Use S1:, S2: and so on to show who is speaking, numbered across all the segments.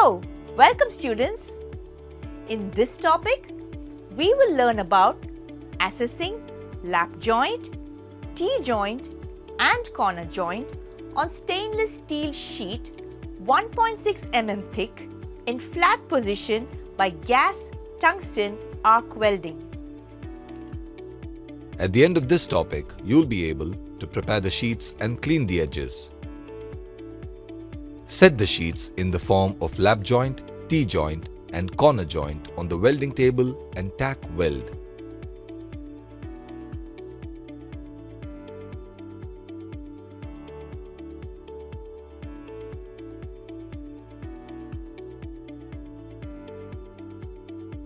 S1: Hello, welcome students. In this topic, we will learn about assessing lap joint, T-joint and corner joint on stainless steel sheet 1.6 mm thick in flat position by gas tungsten arc welding.
S2: At the end of this topic, you'll be able to prepare the sheets and clean the edges. Set the sheets in the form of lap joint, T-joint and corner joint on the welding table and tack weld.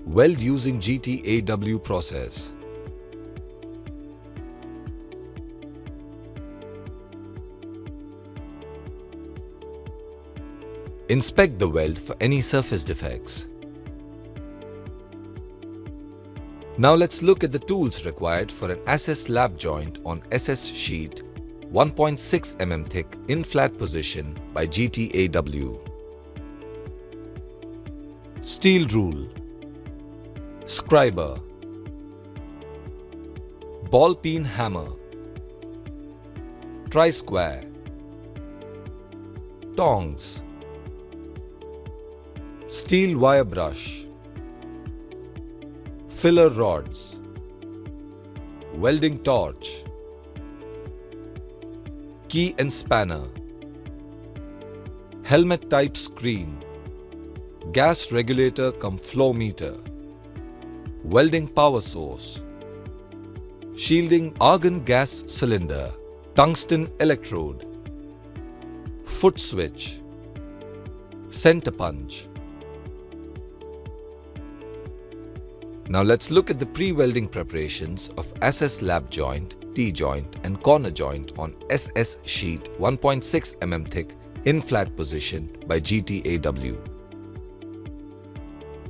S2: Weld using GTAW process. Inspect the weld for any surface defects. Now let's look at the tools required for an SS lap joint on SS sheet 1.6 mm thick in flat position by GTAW. Steel rule, scriber, ball peen hammer, tri-square, tongs, steel wire brush, filler rods, welding torch, key and spanner, helmet type screen, gas regulator cum flow meter, welding power source, shielding argon gas cylinder, tungsten electrode, foot switch, center punch. Now let's look at the pre-welding preparations of SS lap joint, T-joint and corner joint on SS sheet 1.6 mm thick in flat position by GTAW.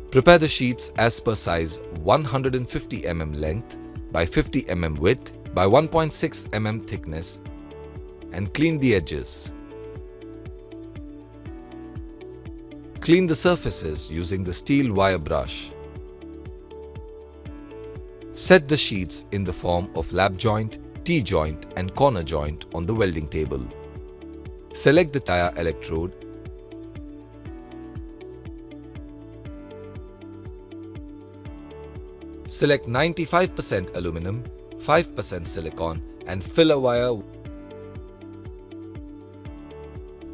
S2: Prepare the sheets as per size 150 mm length by 50 mm width by 1.6 mm thickness and clean the edges. Clean the surfaces using the steel wire brush. Set the sheets in the form of lap joint, T-joint and corner joint on the welding table. Select the tire electrode. Select 95% aluminum, 5% silicon and filler wire.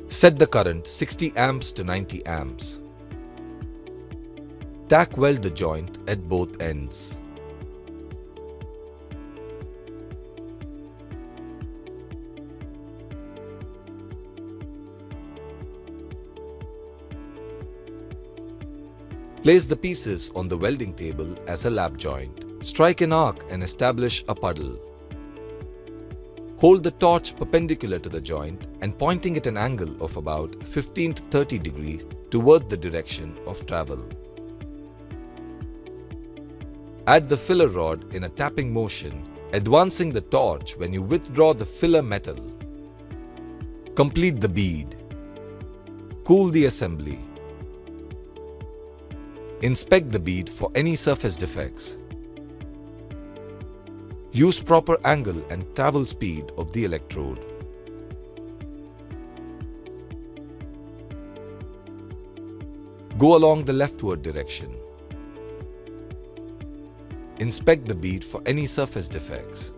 S2: Set the current 60 amps to 90 amps. Tack weld the joint at both ends. Place the pieces on the welding table as a lap joint. Strike an arc and establish a puddle. Hold the torch perpendicular to the joint and pointing at an angle of about 15 to 30 degrees toward the direction of travel. Add the filler rod in a tapping motion, advancing the torch when you withdraw the filler metal. Complete the bead. Cool the assembly. Inspect the bead for any surface defects. Use proper angle and travel speed of the electrode. Go along the leftward direction. Inspect the bead for any surface defects.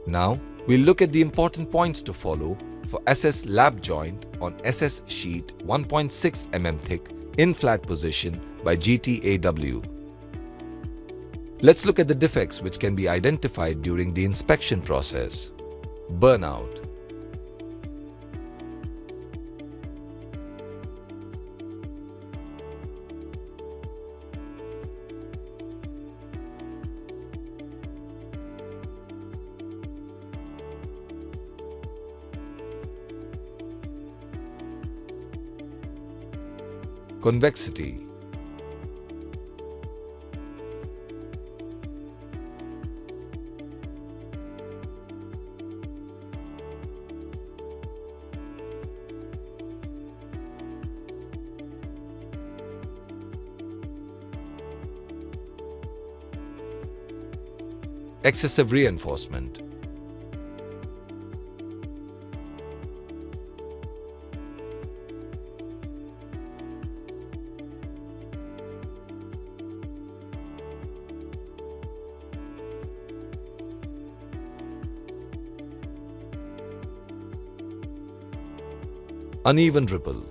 S2: Now, we'll look at the important points to follow for SS lap joint on SS sheet 1.6 mm thick in flat position by GTAW. Let's look at the defects which can be identified during the inspection process. Burnout. Convexity. excessive reinforcement. Uneven ripple.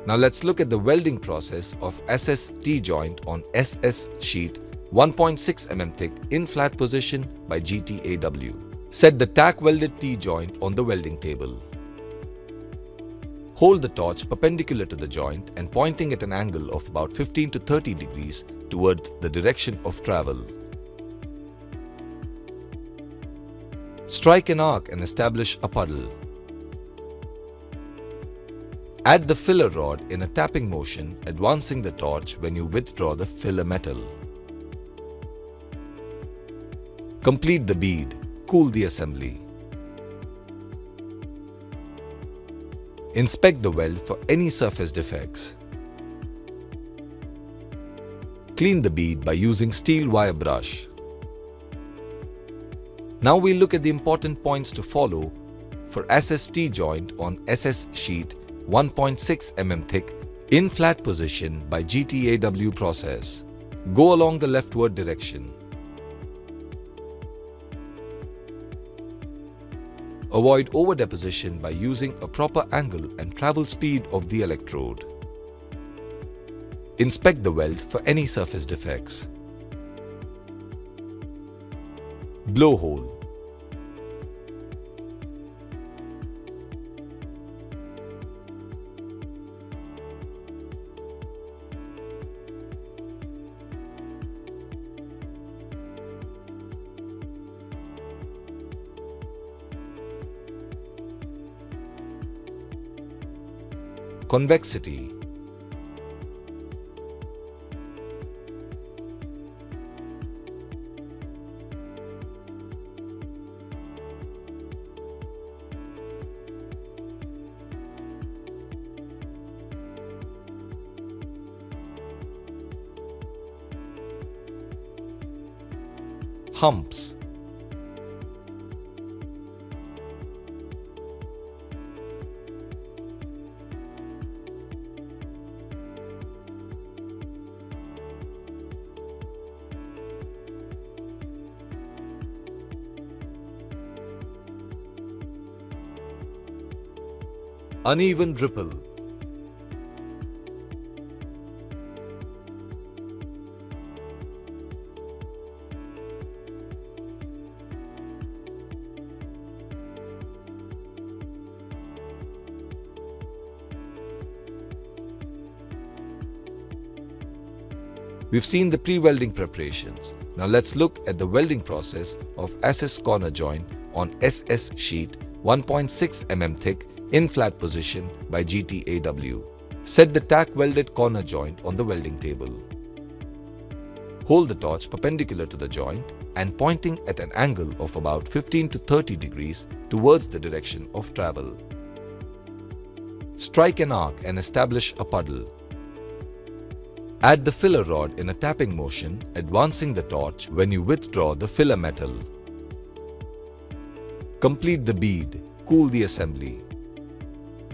S2: Now let's look at the welding process of SS T-joint on SS sheet 1.6 mm thick in flat position by GTAW. Set the tack welded T-joint on the welding table. Hold the torch perpendicular to the joint and pointing at an angle of about 15 to 30 degrees towards the direction of travel. Strike an arc and establish a puddle. Add the filler rod in a tapping motion, advancing the torch when you withdraw the filler metal. Complete the bead. Cool the assembly. Inspect the weld for any surface defects. Clean the bead by using steel wire brush. Now we look at the important points to follow for SS T-joint on SS sheet 1.6 mm thick in flat position by GTAW process. Go along the leftward direction. Avoid over-deposition by using a proper angle and travel speed of the electrode. Inspect the weld for any surface defects. Blowhole. Convexity. Humps. Uneven ripple. We've seen the pre-welding preparations. Now let's look at the welding process of SS corner joint on SS sheet 1.6 mm thick in flat position by GTAW. Set the tack welded corner joint on the welding table. Hold the torch perpendicular to the joint and pointing at an angle of about 15 to 30 degrees towards the direction of travel. Strike an arc and establish a puddle. Add the filler rod in a tapping motion, advancing the torch when you withdraw the filler metal. Complete the bead. Cool the assembly.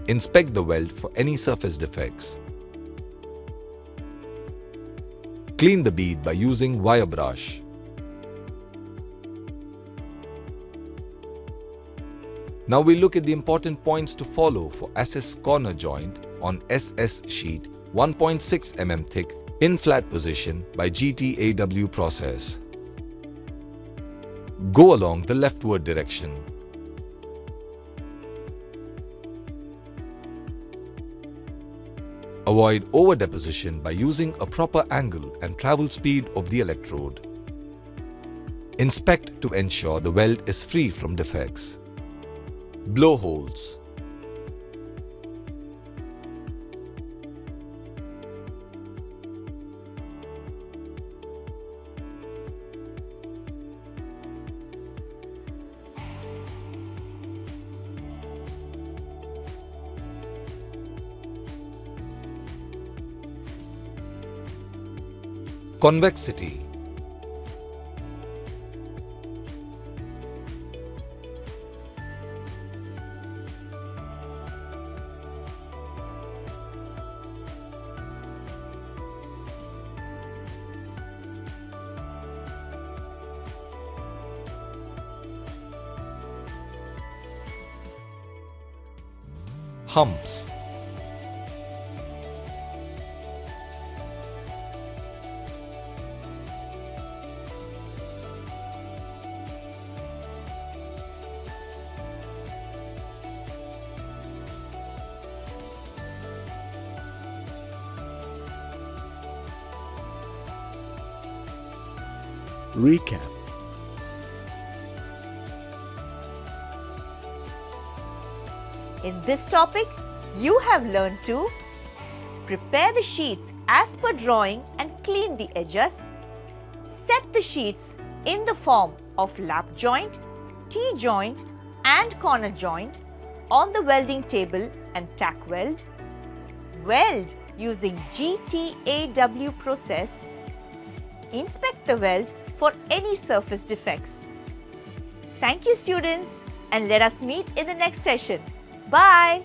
S2: Inspect the weld for any surface defects. Clean the bead by using wire brush. Now we look at the important points to follow for SS corner joint on SS sheet 1.6 mm thick in flat position by GTAW process. Go along the leftward direction. Avoid over-deposition by using a proper angle and travel speed of the electrode. Inspect to ensure the weld is free from defects. Blowholes. Convexity. Humps.
S3: Recap.
S1: In this topic, you have learned to prepare the sheets as per drawing and clean the edges, set the sheets in the form of lap joint, T-joint and corner joint on the welding table and tack weld, weld using GTAW process, inspect the weld for any surface defects. Thank you, students, and let us meet in the next session. Bye!